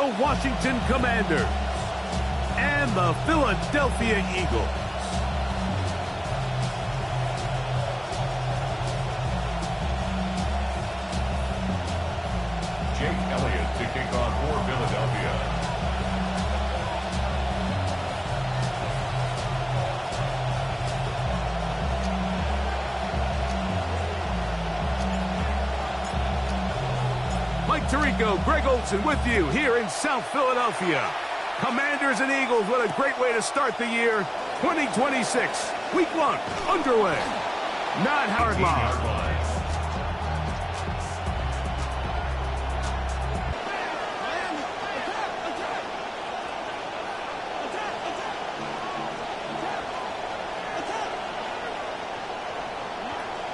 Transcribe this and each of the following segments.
the Washington Commanders and the Philadelphia Eagles. To kick off for Philadelphia. Mike Tirico, Greg Olson with you here in South Philadelphia. Commanders and Eagles, what a great way to start the year. 2026, week 1, underway. 9-yard line.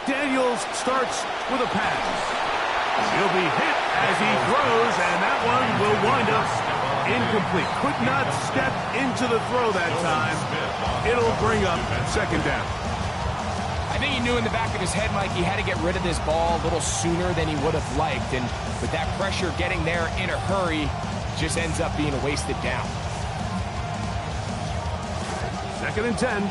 Daniels starts with a pass. He'll be hit as he throws, and that one will wind up incomplete. Could not step into the throw that time. It'll bring up second down. I think he knew in the back of his head, Mike, he had to get rid of this ball a little sooner than he would have liked. And with that pressure getting there in a hurry, just ends up being a wasted down. 2nd and 10.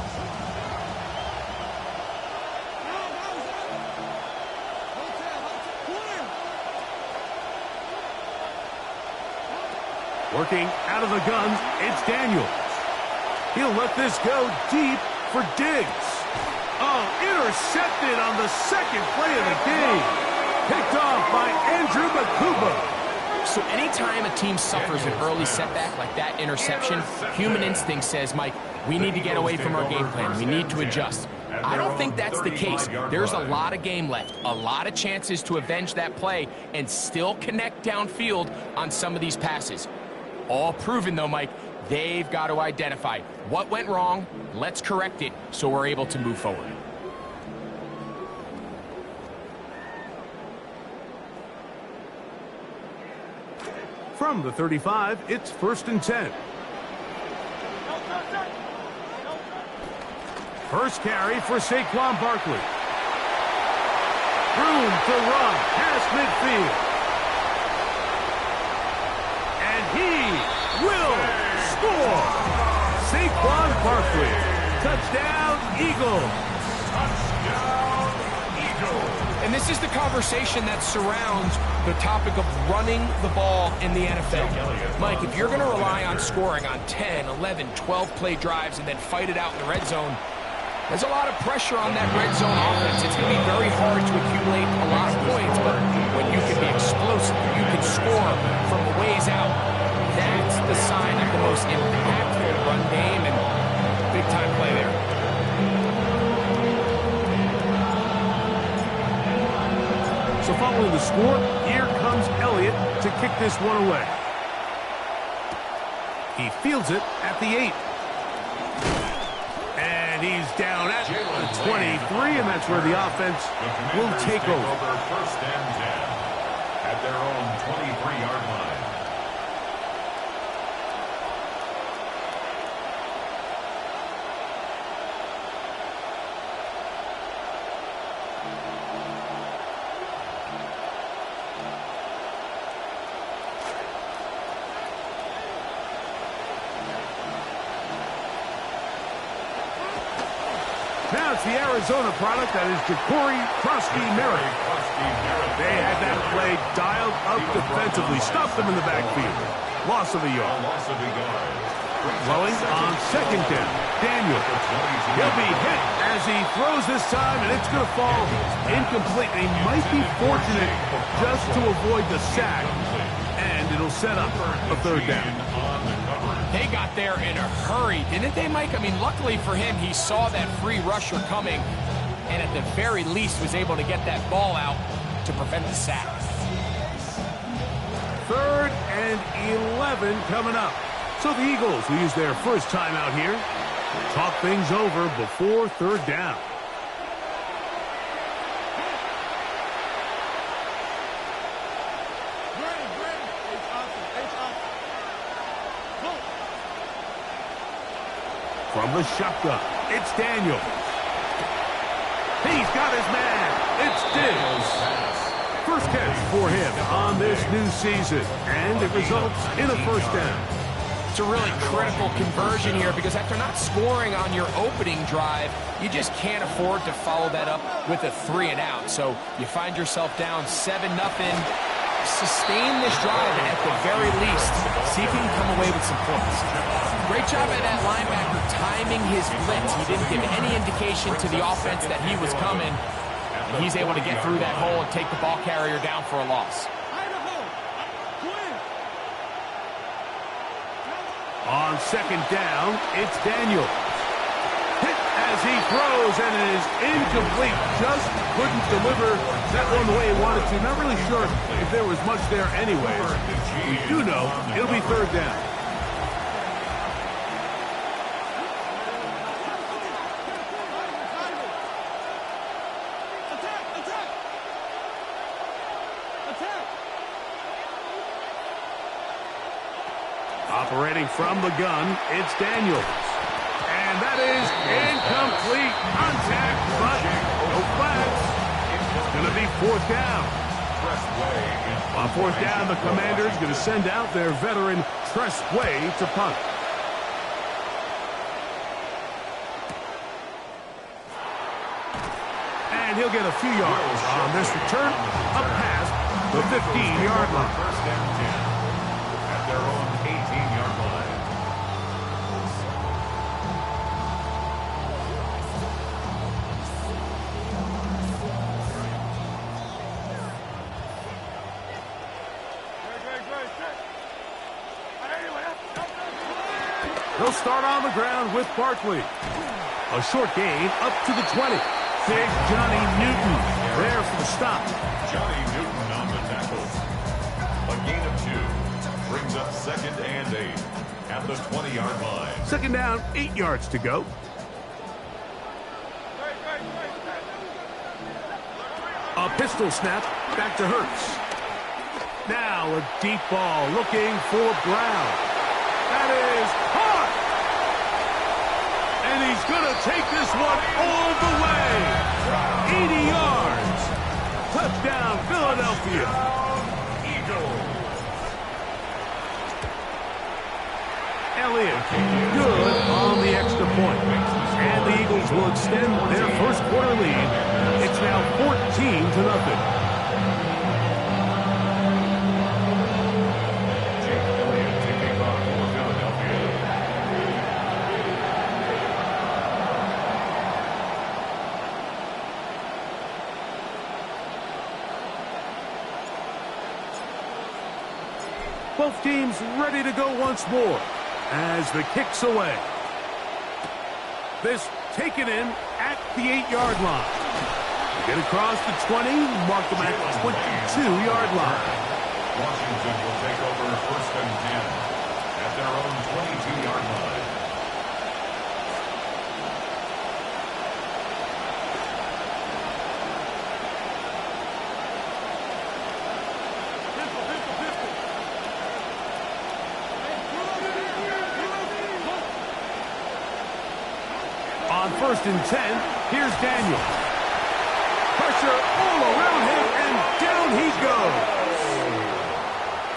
Working out of the guns, it's Daniels. He'll let this go deep for Diggs. Oh, intercepted on the second play of the game. Picked off by Andrew Bakuba. So anytime a team suffers an early setback like that interception, human instinct says, Mike, we need to get away from our game plan. We need to adjust. I don't think that's the case. There's a lot of game left, a lot of chances to avenge that play and still connect downfield on some of these passes. All proven, though, Mike, they've got to identify what went wrong, let's correct it so we're able to move forward. From the 35, it's 1st and 10. First carry for Saquon Barkley. Room to run past midfield. And he will score. Saquon Barkley. Touchdown, Eagles. Touchdown, Eagles. And this is the conversation that surrounds the topic of running the ball in the NFL. Mike, if you're going to rely on scoring on 10, 11, 12 play drives and then fight it out in the red zone, there's a lot of pressure on that red zone offense. It's going to be very hard to accumulate a lot of points, but when you can be explosive, you can score from a ways out, that's the sign of the most impactful run game, and big-time play there. So following the score, here comes Elliott to kick this one away. He fields it at the 8. And he's down at the 23, and that's where the offense will take over. 1st and 10 at their own 23-yard line. Now it's the Arizona product that is Ja'Cory Merritt. They had that play dialed up defensively, stopped them in the backfield. Loss of a yard. Throwing on 2nd down. Daniels. He'll be hit as he throws this time, and it's going to fall incomplete. They might be fortunate just to avoid the sack, and it'll set up a 3rd down. They got there in a hurry, didn't they, Mike? I mean, luckily for him, he saw that free rusher coming, and at the very least was able to get that ball out to prevent the sack. 3rd and 11 coming up. So the Eagles will use their first time out here. Talk things over before 3rd down. From the shotgun, it's Daniels. He's got his man. It's Diggs. First catch for him on this new season, and it results in a first down. It's a really critical conversion here because after not scoring on your opening drive, you just can't afford to follow that up with a 3-and-out. So you find yourself down 7-0. Sustain this drive and at the very least, see if you can come away with some points. Great job by that linebacker timing his blitz. He didn't give any indication to the offense that he was coming. And he's able to get through that hole and take the ball carrier down for a loss. On second down, it's Daniel. Hit as he throws, and it is incomplete. Just couldn't deliver that one the way he wanted to. Not really sure if there was much there anyway. We do know it'll be third down. Operating from the gun, it's Daniels. And that is incomplete. Contact, but no flags. It's going to be fourth down. On fourth down, the Commander's going to send out their veteran Tressway to punt. And he'll get a few yards on this return up past the 15-yard line. First down 10 at their own 18-yard line. He'll start on the ground with Barkley. A short gain up to the 20. Big Johnny Newton there for the stop. Johnny Newton on the tackle. A gain of 2 brings up 2nd and 8 at the 20-yard line. Second down, 8 yards to go. A pistol snap back to Hurts. Now a deep ball looking for Brown. That is caught! And he's going to take this one all the way. 80 yards. Touchdown, Philadelphia. Eagles. Elliott, good on the extra point. And the Eagles will extend their first quarter lead. It's now 14-0. Both teams ready to go once more as the kick's away. This taken in at the 8-yard line. Get across the 20, mark them at the 22-yard line. Washington will take over 1st and 10 at their own 22-yard line. On 1st and 10, here's Daniel. Pressure all around him, and down he goes.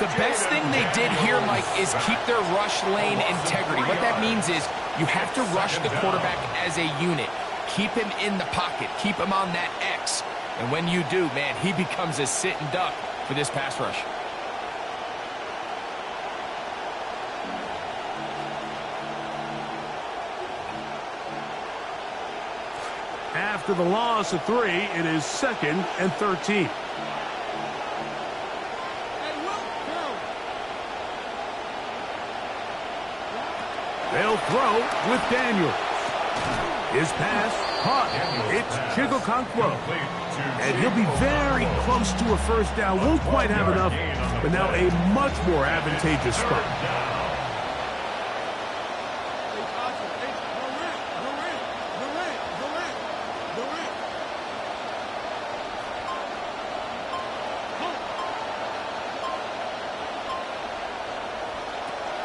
The best thing they did here, Mike, is keep their rush lane integrity. What that means is you have to rush the quarterback as a unit. Keep him in the pocket. Keep him on that X. And when you do, man, he becomes a sitting duck for this pass rush. After the loss of 3, it is 2nd and 13. They'll throw with Daniel. His pass caught. It's Chigokonkwo. And he'll be very close to a first down. Won't quite have enough, but now a much more advantageous spot.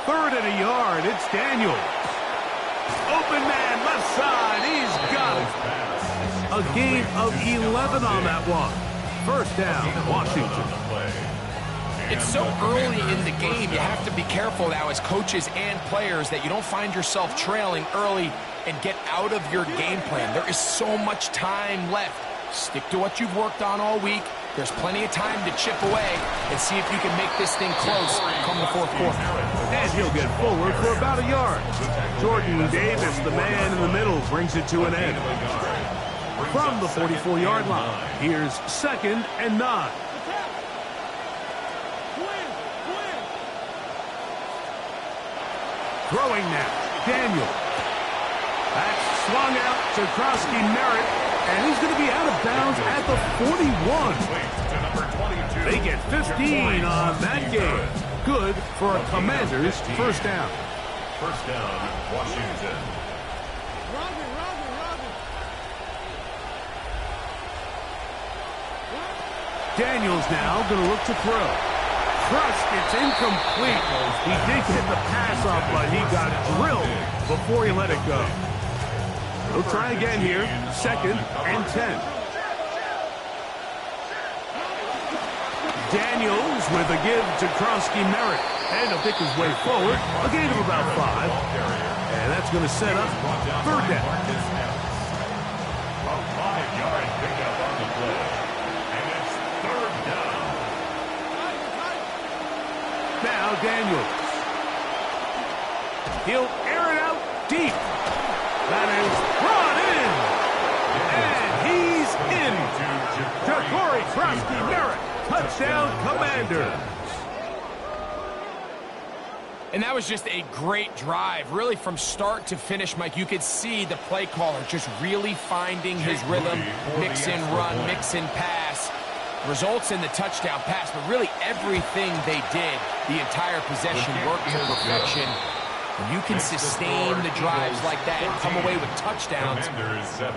Third and a yard, it's Daniels. Open man, left side, he's got it. A gain of 11 on that one. First down, Washington. It's so early in the game, you have to be careful now as coaches and players that you don't find yourself trailing early and get out of your game plan. There is so much time left. Stick to what you've worked on all week. There's plenty of time to chip away and see if you can make this thing close come the fourth quarter. And he'll get forward for about a yard. Jordan Davis, the man in the middle, brings it to an end. From the 44-yard line, here's 2nd and 9. Throwing now, Daniel. That's swung out to Krosky Merritt, and he's going to be out of bounds at the 41. They get 15 on that game. Good for a Commanders first down. First down, Washington. Daniels now going to look to throw. Truss gets incomplete. He did get the pass off, but he got drilled before he let it go. He'll try again here. 2nd and 10. Daniels with a give to Krosky Merritt. And he'll pick his way forward. A gain of about 5. And that's going to set up 3rd down. A 5-yard pickup on the play. And it's 3rd down. Now Daniels. He'll air it out deep. That is brought in. And he's in. Jacory Krosky Merritt. Touchdown, Commanders. And that was just a great drive, really from start to finish, Mike. You could see the play caller just really finding his rhythm, mix and run, mix and pass. Results in the touchdown pass, but really everything they did, the entire possession worked to perfection. When you can sustain the drives like that and come away with touchdowns,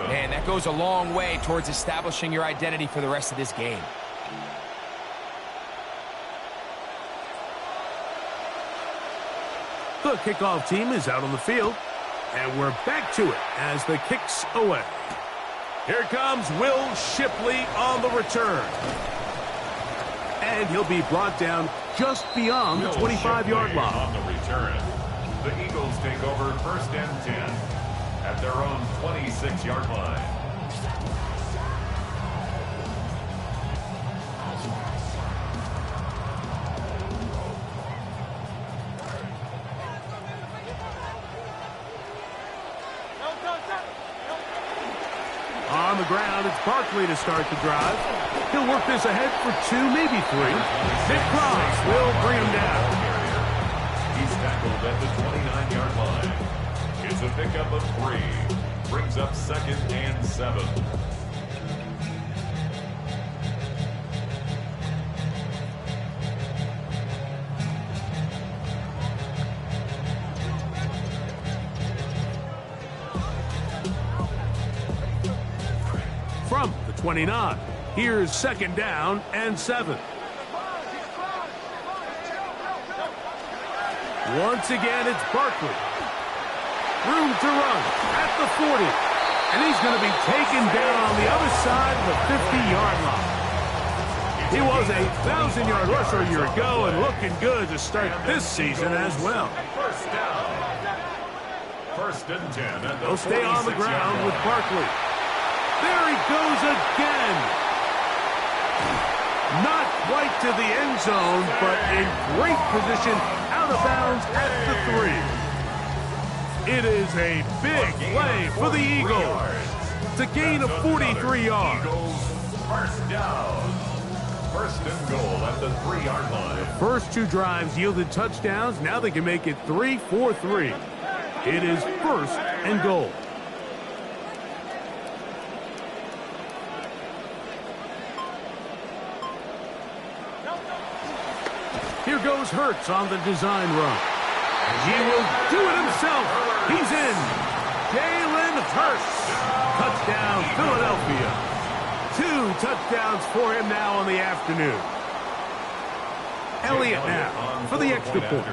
man, that goes a long way towards establishing your identity for the rest of this game. The kickoff team is out on the field, and we're back to it as the kick's away. Here comes Will Shipley on the return. And he'll be brought down just beyond the 25-yard line. On the return, the Eagles take over 1st and 10 at their own 26-yard line. On the ground, it's Barkley to start the drive. He'll work this ahead for 2, maybe 3. Nick Cross will bring him down. He's tackled at the 29-yard line. It's a pickup of 3. Brings up 2nd and 7. From the 29, here's 2nd down and 7. Once again, it's Barkley. Room to run at the 40. And he's going to be taken down on the other side of the 50-yard line. He was a 1,000-yard rusher a year ago and looking good to start this season as well. First down. 1st and 10. They'll stay on the ground with Barkley. There he goes again. Not quite to the end zone, but in great position, out of bounds at the 3. It is a big play for the Eagles. It's a gain of 43 yards. Eagles first down. 1st and goal at the 3-yard line. First 2 drives yielded touchdowns. Now they can make it 3-4-3. It is 1st and goal. Here goes Hurts on the design run. And he will do it himself. He's in. Jalen Hurts. Touchdown, Philadelphia. 2 touchdowns for him now on the afternoon. Elliott now for the extra point.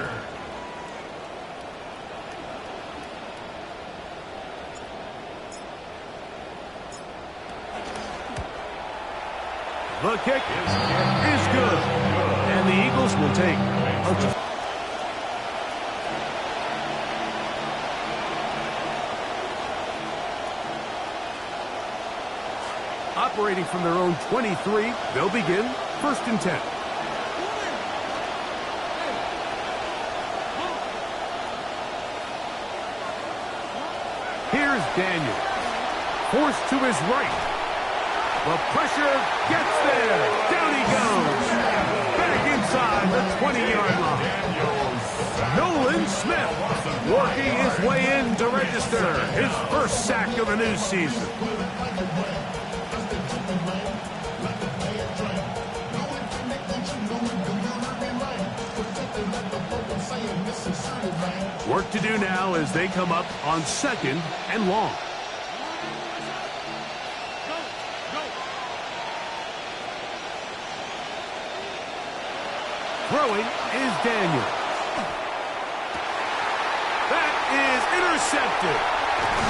The kick is good. And the Eagles will take a... Operating from their own 23, they'll begin 1st and 10. Here's Daniel. Forced to his right. The pressure gets there. Down he goes. Back inside the 20-yard line. Nolan Smith working his way in to register his first sack of the new season. Work to do now as they come up on 2nd and long. Throwing is Daniel. That is intercepted.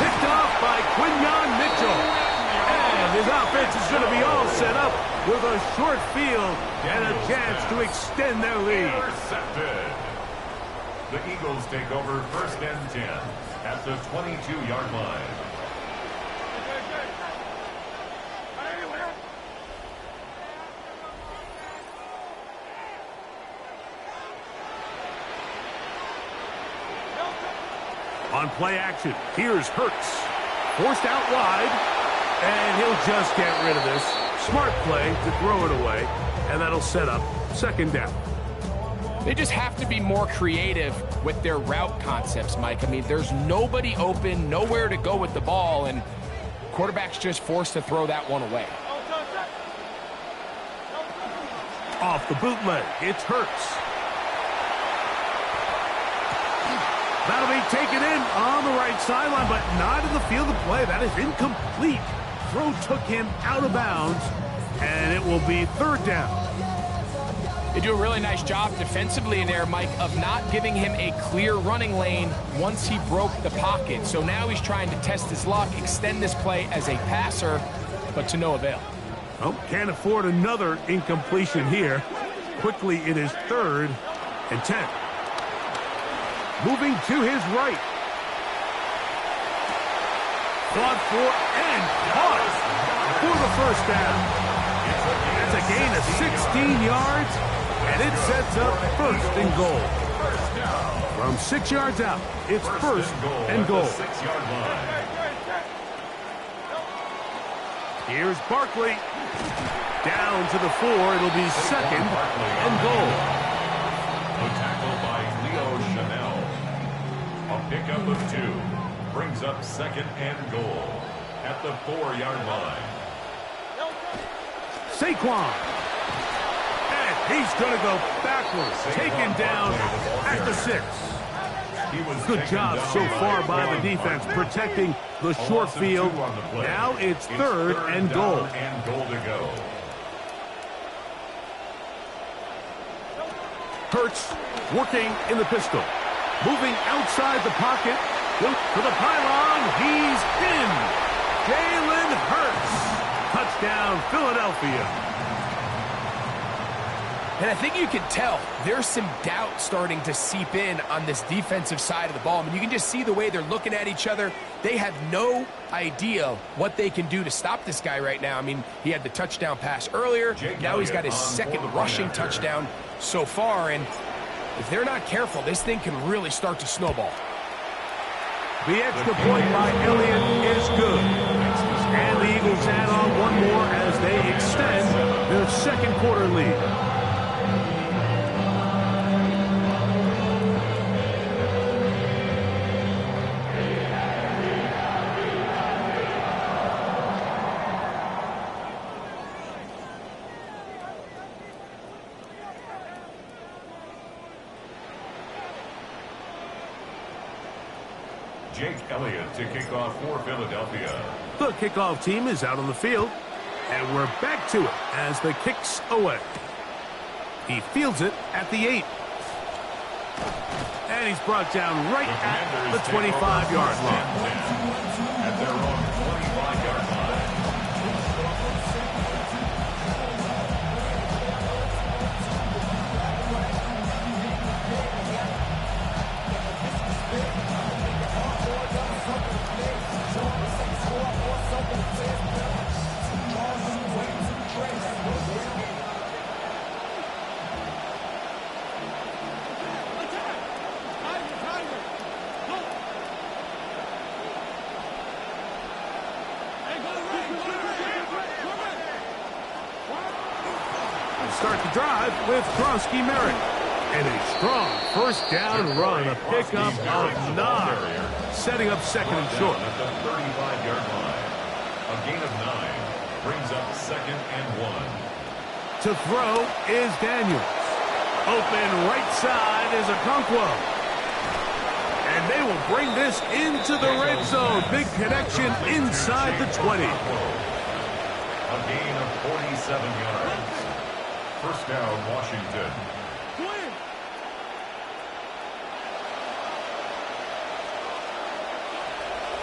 Picked off by Quinyon Mitchell. And his offense is going to be all set up with a short field and a chance to extend their lead. Intercepted. The Eagles take over 1st and 10 at the 22-yard line. On play action, here's Hurts. Forced out wide, and he'll just get rid of this. Smart play to throw it away, and that'll set up 2nd down. They just have to be more creative with their route concepts, Mike. I mean, there's nobody open, nowhere to go with the ball, and quarterback's just forced to throw that one away. Off the bootleg, it's Hurts. That'll be taken in on the right sideline, but not in the field of play. That is incomplete. Throw took him out of bounds, and it will be 3rd down. They do a really nice job defensively in there, Mike, of not giving him a clear running lane once he broke the pocket. So now he's trying to test his luck, extend this play as a passer, but to no avail. Oh, can't afford another incompletion here. Quickly, it is 3rd and 10. Moving to his right. Fought for and caught for the 1st down. That's a gain of 16 yards, and it sets up 1st and goal. From 6 yards out, it's 1st and goal. Here's Barkley. Down to the 4. It'll be 2nd and goal. A tackle by Leo Chanel. A pickup of 2 brings up 2nd and goal at the 4-yard line. Saquon. And he's going to go backwards. Taken down at the 6. Good job so far by the defense protecting the short field. Now it's 3rd and goal. Hurts working in the pistol. Moving outside the pocket. To the pylon. He's in. Jalen Hurts. Touchdown, Philadelphia. And I think you can tell there's some doubt starting to seep in on this defensive side of the ball. I mean, you can just see the way they're looking at each other. They have no idea what they can do to stop this guy right now. I mean, he had the touchdown pass earlier. Now he's got his 2nd rushing touchdown so far. And if they're not careful, this thing can really start to snowball. The extra point by Elliott is good. And the Eagles add on one more as they extend their 2nd quarter lead. Jake Elliott to kick off for Philadelphia. The kickoff team is out on the field, and we're back to it as the kick's away. He fields it at the 8. And he's brought down right at the 25-yard line. At their own 25-yard line. the drive with Krosky Merrick. And a strong first down run, a pickup of 9, setting up second and short. At the 35-yard line. A gain of 9 brings up second and 1. To throw is Daniels. Open right side is Okonkwo. And they will bring this into the red zone. Big connection inside the 20. A gain of 47 yards. First down, Washington.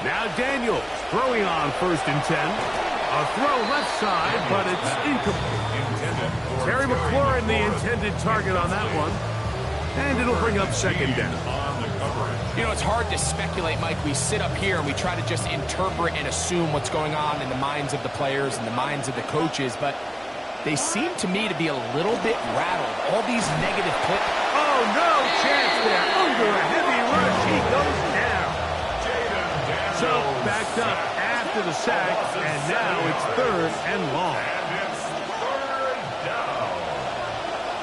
Now Daniels throwing on first and 10. A throw left side, but it's incomplete. Terry McLaurin, the intended target on that one. And it'll bring up second down. You know, it's hard to speculate, Mike. We sit up here and we try to just interpret and assume what's going on in the minds of the players and the minds of the coaches, but they seem to me to be a little bit rattled. All these negative clips. Oh, no chance there. Under a heavy rush, he goes down. So backed up after the sack, and now it's third and long. And it's third down.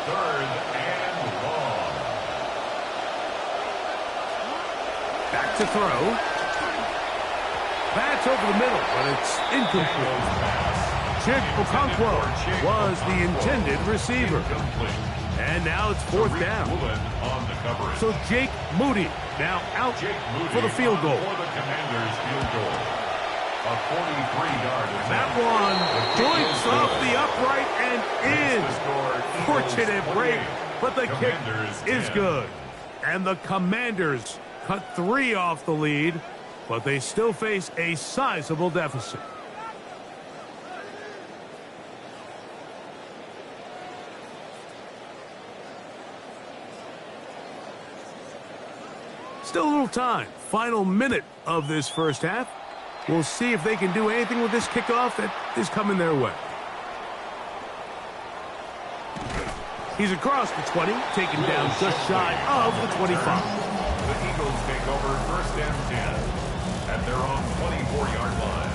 Third and long. Back to throw. That's over the middle, but it's incomplete. Chick Okonkwo was the intended receiver. And now it's fourth down. So Jake Moody now out for the field goal. For the Commanders' field goal. A 43-yard attempt. That one joints off the upright and in. Fortunate break, but the kick is good. And the Commanders cut 3 off the lead, but they still face a sizable deficit. Still a little time. Final minute of this first half. We'll see if they can do anything with this kickoff that is coming their way. He's across the 20, taken down just shy of the 25. The Eagles take over first and 10 at their own 24-yard line.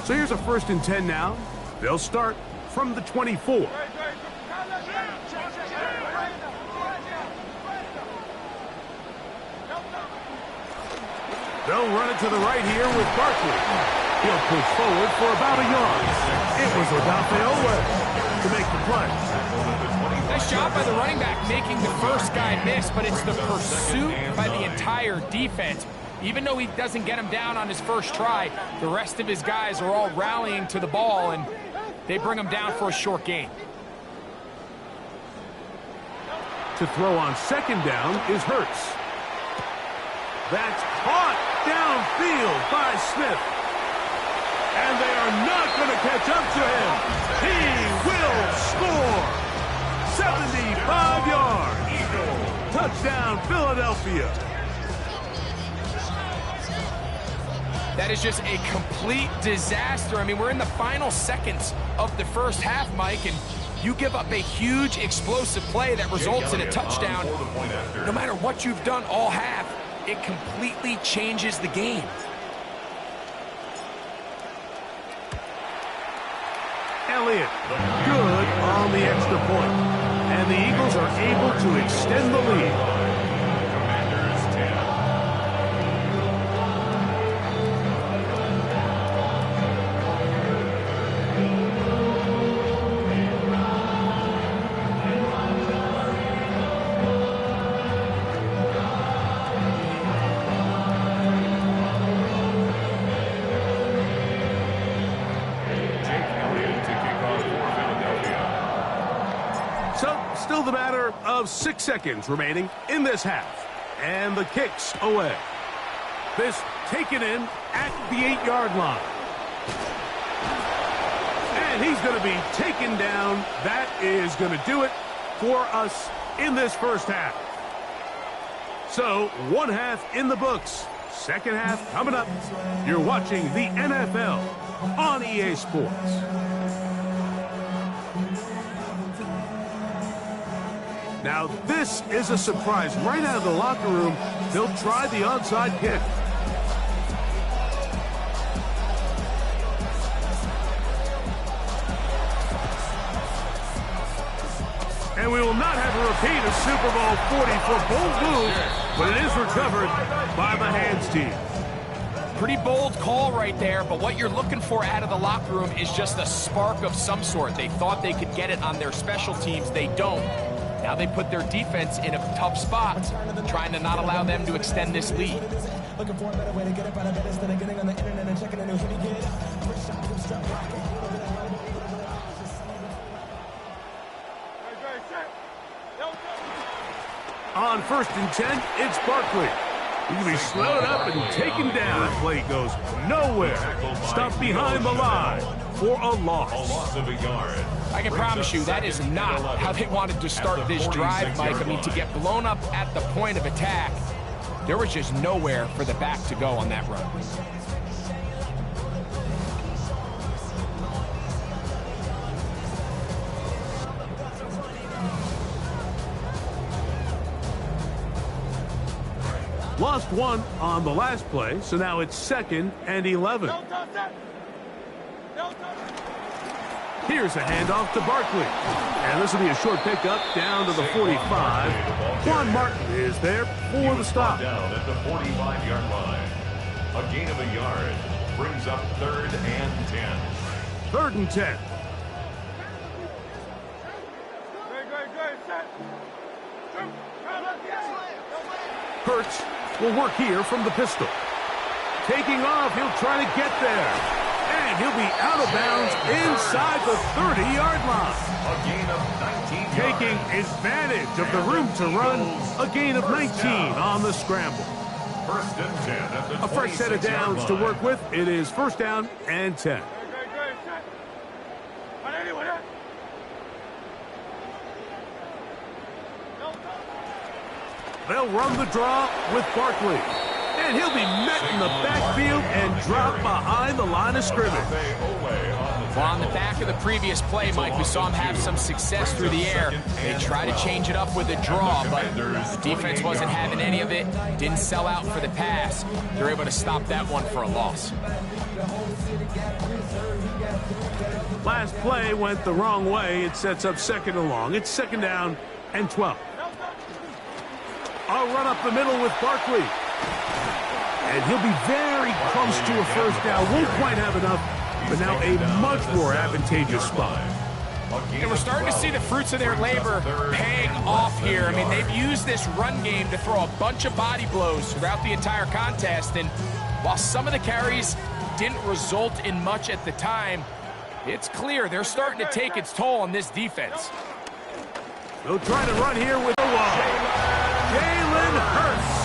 So here's a first and 10 now. They'll start from the 24. They'll run it to the right here with Barkley. He'll push forward for about a yard. It was Odafe to make the play. Nice job by the running back making the first guy miss, but it's the pursuit by the entire defense. Even though he doesn't get him down on his first try, the rest of his guys are all rallying to the ball, and they bring him down for a short gain. To throw on second down is Hurts. That's caught downfield by Smith. And they are not going to catch up to him. He will score. 75 yards. Touchdown, Philadelphia. That is just a complete disaster. I mean, we're in the final seconds of the first half, Mike, and you give up a huge explosive play that results in a touchdown. No matter what you've done all half, it completely changes the game. Elliott, good on the extra point. And the Eagles are able to extend the lead. Commanders 10. Still the matter of 6 seconds remaining in this half. And the kick's away. This taken in at the 8-yard line. And he's going to be taken down. That is going to do it for us in this first half. So, one half in the books. Second half coming up. You're watching the NFL on EA Sports. Now, this is a surprise. Right out of the locker room, they'll try the onside kick. And we will not have a repeat of Super Bowl 40 for bold move, but it is recovered by the hands team. Pretty bold call right there, but what you're looking for out of the locker room is just a spark of some sort. They thought they could get it on their special teams. They don't. Now they put their defense in a tough spot, trying to not allow them to extend this lead. Looking for a better way to get up out of bed instead of getting on the internet and checking a new hit again. First shot from strap rocket. On 1st and 10, it's Barkley. He can be slowed up and taken down. The play goes nowhere. Stopped behind the line for a loss. A loss of a yard. I can promise you that is not how they wanted to start this drive, Mike. I mean, to get blown up at the point of attack, there was just nowhere for the back to go on that run. Lost one on the last play, so now it's 2nd and 11. Here's a handoff to Barkley. And this will be a short pickup down to the 45. Juan Martin is there for the stop. Down at the 45-yard line. A gain of a yard brings up 3rd and 10. 3rd and 10. Hurts will work here from the pistol. Taking off, he'll try to get there. And he'll be out of bounds inside the 30-yard line. A gain of 19 Taking yards. advantage of the room to run. A gain of 19 on the scramble. 1st and 10 at the A fresh set of 26-yard downs to line. work with. It is 1st down and 10. They'll run the draw with Barkley. And he'll be met in the backfield and dropped behind the line of scrimmage. Well, on the back of the previous play, Mike, we saw him have some success through the air. They tried to change it up with a draw, but the defense wasn't having any of it. Didn't sell out for the pass. They're able to stop that one for a loss. Last play went the wrong way. It sets up 2nd and long. It's 2nd down and 12. I'll run up the middle with Barkley. And he'll be very close to a 1st down. Won't quite have enough, but now a much more advantageous spot. And we're starting to see the fruits of their labor paying off here. I mean, they've used this run game to throw a bunch of body blows throughout the entire contest. And while some of the carries didn't result in much at the time, it's clear they're starting to take its toll on this defense. They'll try to run here with Jalen Hurts.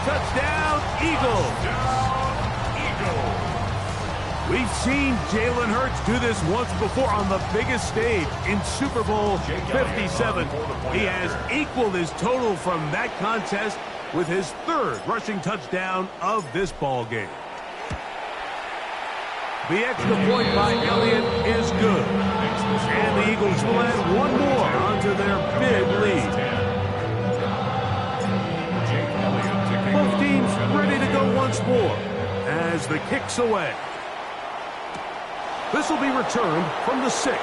Touchdown, Eagles. We've seen Jalen Hurts do this once before on the biggest stage in Super Bowl 57. He has equaled his total from that contest with his 3rd rushing touchdown of this ball game. The extra point by Elliott is good. And the Eagles will add one more onto their big lead. Both teams ready to go once more as the kick's away. This will be returned from the 6.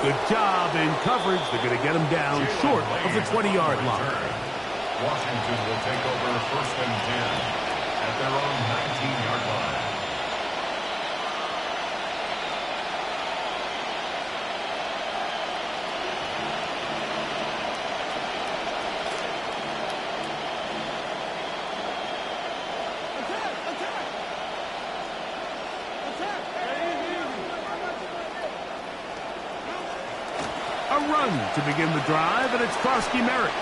Good job in coverage. They're going to get him down short of the 20-yard line. Washington will take over 1st and 10 at their own 19-yard line. Run to begin the drive, and it's Krosky Merrick.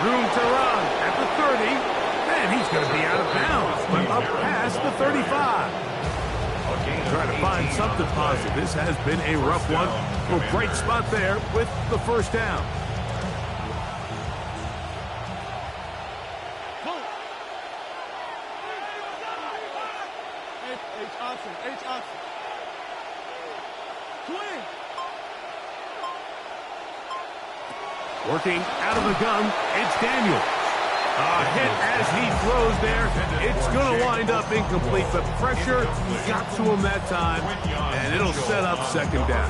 Room to run at the 30, and he's going to be out of bounds, but up past the 35. Trying to find something positive. This has been a rough one. A bright spot there with the 1st down. H option. Swing. Working out of the gun, it's Daniels. A hit as he throws there. It's going to wind up incomplete, but pressure got to him that time, and it'll set up 2nd down.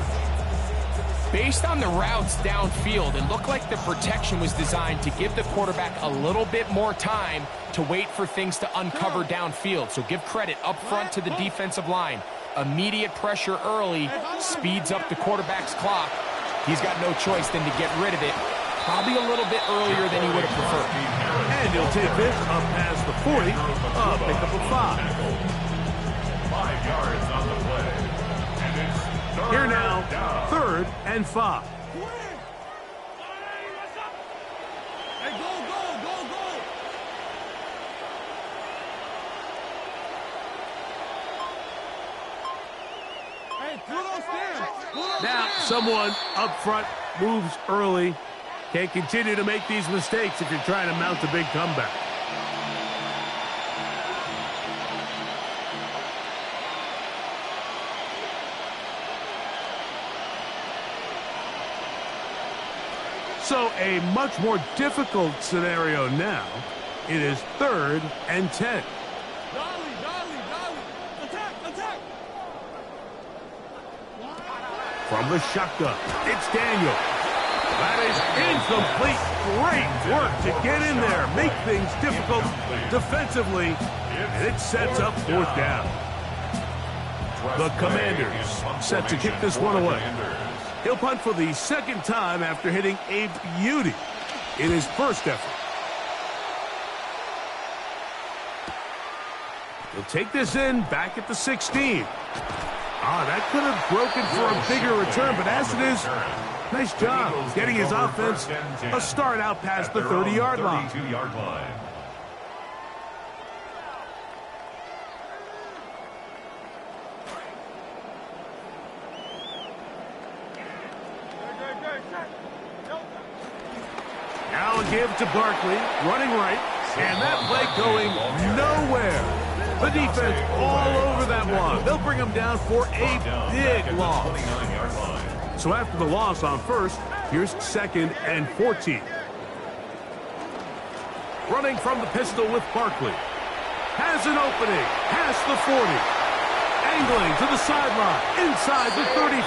Based on the routes downfield, it looked like the protection was designed to give the quarterback a little bit more time to wait for things to uncover downfield. So give credit up front to the defensive line. Immediate pressure early speeds up the quarterback's clock. He's got no choice than to get rid of it, probably a little bit earlier than he would have preferred. And he'll take this up past the 40, pick up a 5. 5 yards on the play. And it's Here now, down. 3rd and 5. Hey, go, go, go, go. Hey, through those stands. Now, someone up front moves early. Can't continue to make these mistakes if you're trying to mount a big comeback. So a much more difficult scenario now. It is 3rd and 10. Dolly, dolly, dolly. Attack, attack. From the shotgun, it's Daniel. That is incomplete. Great work to get in there, make things difficult defensively, and it sets up 4th down. The Commanders set to kick this one away. He'll punt for the 2nd time after hitting a beauty in his first effort. He'll take this in back at the 16. That could have broken for a bigger return, but as it is, nice job getting his offense a start out past the 30-yard line. 32-yard line. Now a give to Barkley, running right, and that play going nowhere. The defense all over that one. They'll bring him down for a big loss. 29-yard line. So after the loss on 1st, here's 2nd and 14. Running from the pistol with Barkley. Has an opening, past the 40. Angling to the sideline, inside the 35.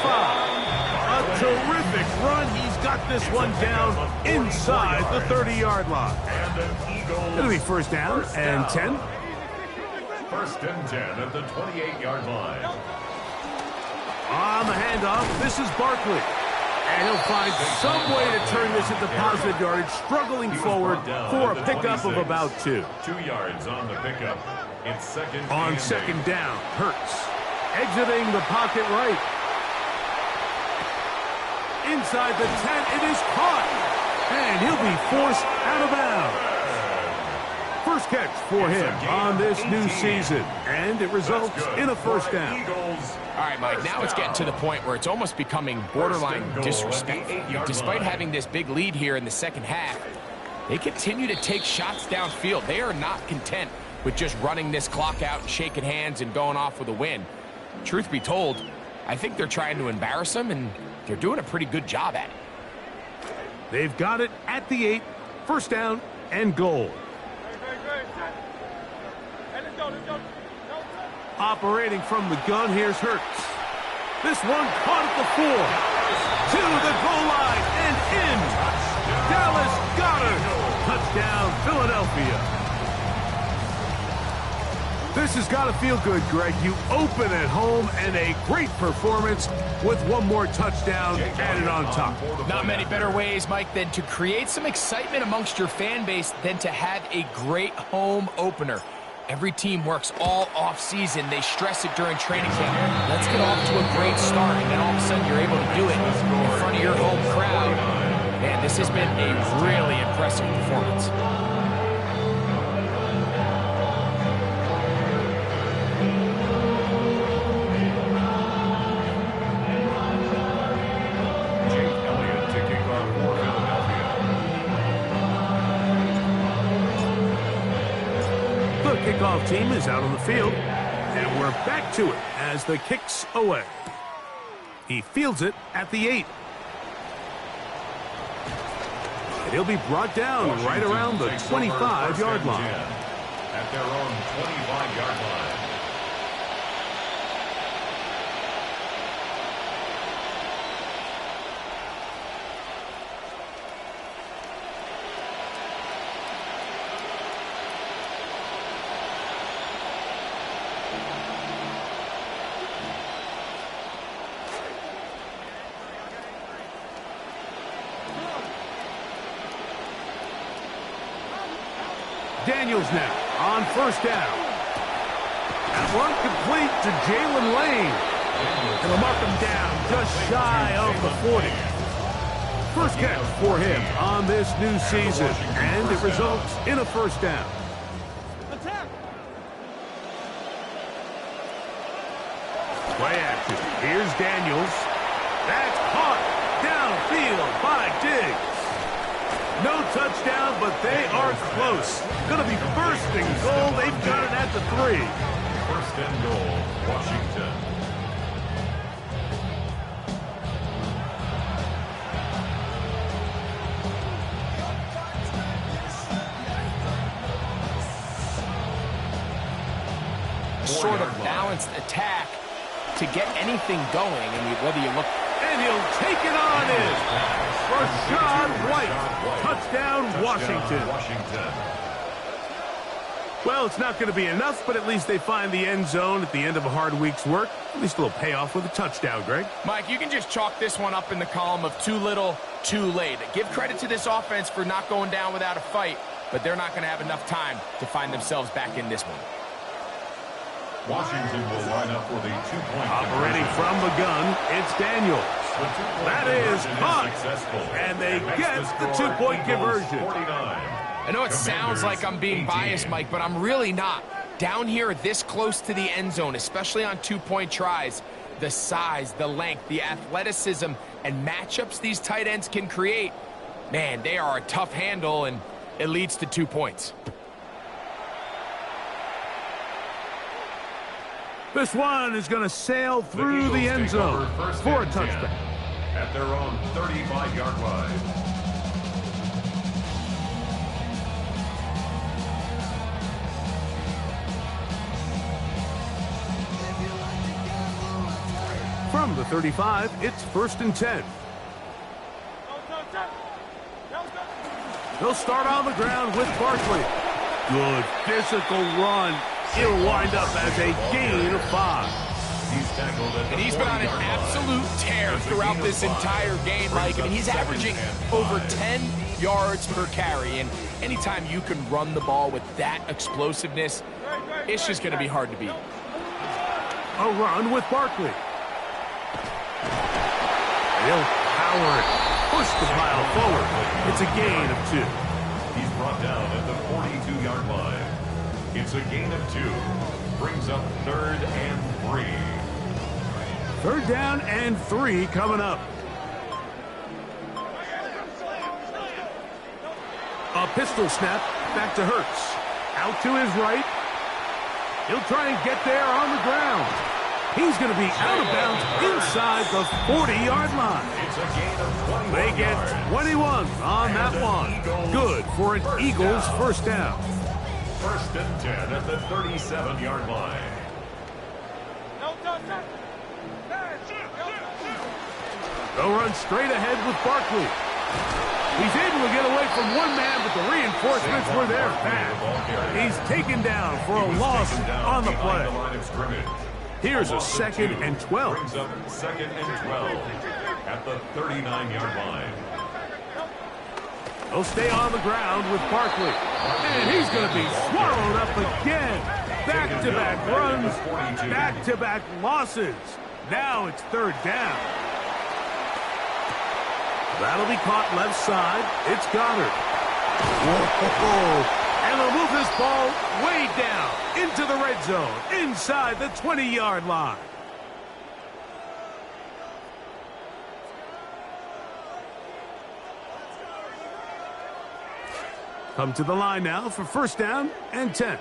A terrific run. He's got this one down inside the 30-yard line. And an Eagles. It'll be 1st down and 10. 1st and 10 at the 28-yard line. On the handoff, this is Barkley. And he'll find some way to turn this into positive yardage, struggling forward for a pickup of about 2. 2 yards on the pickup. It's 2nd On and 2nd down, Hurts. Exiting the pocket right. Inside the 10, it is caught. And he'll be forced out of bounds. First catch for him on this new season. And it results in a 1st down. All right, Mike, now it's getting to the point where it's almost becoming borderline disrespectful. Despite having this big lead here in the 2nd half, they continue to take shots downfield. They are not content with just running this clock out and shaking hands and going off with a win. Truth be told, I think they're trying to embarrass them, and they're doing a pretty good job at it. They've got it at the 8. 1st down and goal. Operating from the gun, here's Hurts. This one caught at the 4. To the goal line and in. Dallas Goedert. Touchdown, Philadelphia. This has got to feel good, Greg. You open at home and a great performance with one more touchdown added on top. Not many better ways, Mike, than to create some excitement amongst your fan base than to have a great home opener. Every team works all off-season. They stress it during training camp. Let's get off to a great start, and then all of a sudden you're able to do it in front of your home crowd. Man, this has been a really impressive performance. Kickoff team is out on the field, and we're back to it as the kick's away. He fields it at the 8. And he'll be brought down right around the 25-yard line. At their own 25-yard line. Daniels now on first down. That one complete to Jalen Lane. And they'll mark him down just shy of the 40. First catch for him on this new season, and it results in a first down. Attack! Play action. Here's Daniels. That's caught downfield by Diggs. No touchdown, but they are close. Going to be first and goal. They've got it at the 3. First and goal, Washington. Sort of balanced attack to get anything going. I mean, whether you look... And he'll take it on in. Rashad White. Touchdown, Washington. Well, it's not going to be enough, but at least they find the end zone at the end of a hard week's work. At least a little payoff with a touchdown, Greg. Mike, you can just chalk this one up in the column of too little, too late. Give credit to this offense for not going down without a fight, but they're not going to have enough time to find themselves back in this one. Washington will line up for the 2-point Operating from the gun, it's Daniels. That is caught, and they get the 2-point conversion. I know it sounds like I'm being biased, Mike, but I'm really not. Down here this close to the end zone, especially on 2-point tries, the size, the length, the athleticism, and matchups these tight ends can create, man, they are a tough handle, and it leads to 2 points. This one is going to sail through the end zone for a touchdown. At their own 35-yard line. From the 35, it's first and 10. They'll start on the ground with Barkley. Good physical run. He'll wind up as a gain of 5. He's tackled at the And he's been on an absolute tear throughout this entire game, Mike. I mean, he's averaging over 10 yards per carry. And anytime you can run the ball with that explosiveness, it's just going to be hard to beat. A run with Barkley. He'll power it. Push the pile forward. It's a gain of 2. He's brought down at the 42-yard line. It's a gain of 2. Brings up 3rd and 3. 3rd down and 3 coming up. A pistol snap back to Hurts. Out to his right. He'll try and get there on the ground. He's going to be out of bounds inside the 40-yard line. It's a gain of 21 They get 21 on that one. Good for an Eagles first down. First and 10 at the 37-yard line. They'll run straight ahead with Barkley. He's able to get away from one man, but the reinforcements were there fast. He's taken down for a loss on the play. Here's a 2nd and 12. Brings up 2nd and 12 at the 39-yard line. He'll stay on the ground with Barkley. And he's going to be swallowed up again. Back-to-back runs, back-to-back losses. Now it's 3rd down. That'll be caught left side. It's Goddard. Whoa. And they'll move this ball way down into the red zone, inside the 20-yard line. Come to the line now for first down and 10.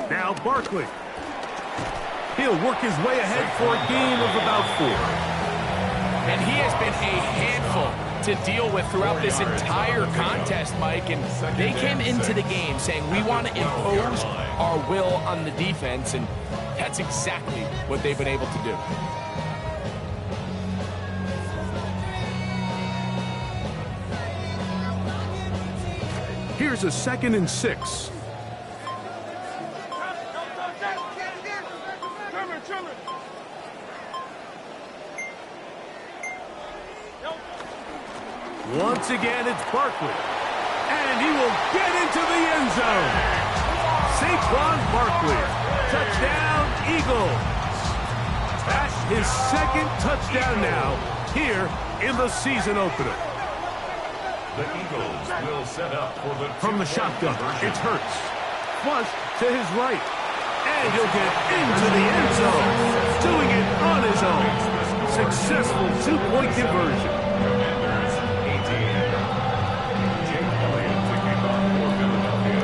Now Barkley. He'll work his way ahead for a gain of about 4. And he has been a handful to deal with throughout this entire contest, Mike. And they came into the game saying, we want to impose our will on the defense. And that's exactly what they've been able to do. Here's a 2nd and 6. Once again, it's Barkley. And he will get into the end zone. Saquon Barkley. Touchdown, Eagles. That's his second touchdown now here in the season opener. The Eagles will set up for the from the shotgun. It's Hurts. Flush to his right. And he'll get into the end zone. Doing it on his own. Successful two-point conversion. Commanders 18. Jake Elliott to kick off for Philadelphia.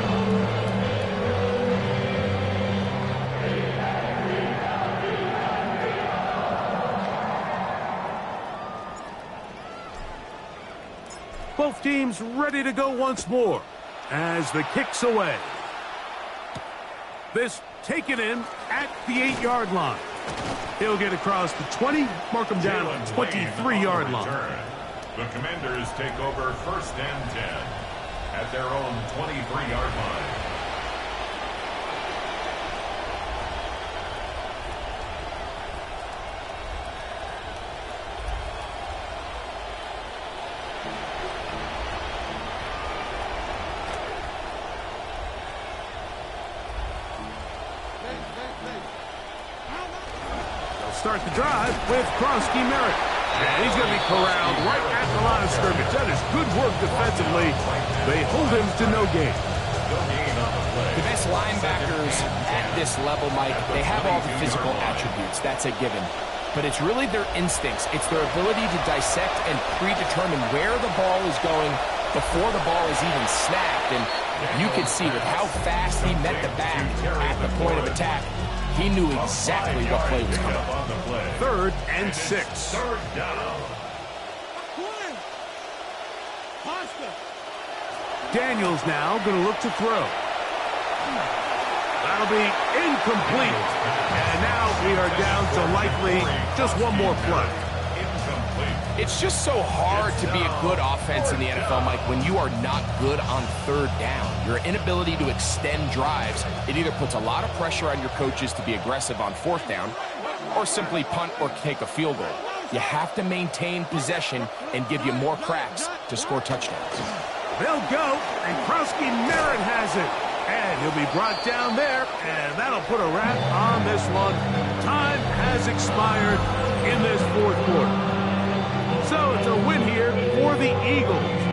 Both teams ready to go once more as the kick's away. This taken in at the 8-yard line. He'll get across the 20, mark him down on the 23-yard line. The Commanders take over 1st and 10 at their own 23-yard line. Start the drive with Krosky Merritt. And he's going to be corralled right at the line of scrimmage. That is good work defensively. They hold him to no gain. The best linebackers at this level, Mike, they have all the physical attributes. That's a given. But it's really their instincts. It's their ability to dissect and predetermine where the ball is going before the ball is even snapped. And you can see with how fast he met the back at the point of attack, he knew exactly what play was coming. 3rd and 6. Third down. Daniels now going to look to throw. That'll be incomplete. And now we are down to likely just one more play. It's just so hard to be a good offense in the NFL, Mike, when you are not good on 3rd down. Your inability to extend drives, it either puts a lot of pressure on your coaches to be aggressive on 4th down or simply punt or take a field goal. You have to maintain possession and give you more cracks to score touchdowns. They'll go, and Krosky Merritt has it. And he'll be brought down there, and that'll put a wrap on this one. Time has expired in this 4th quarter. So it's a win here for the Eagles.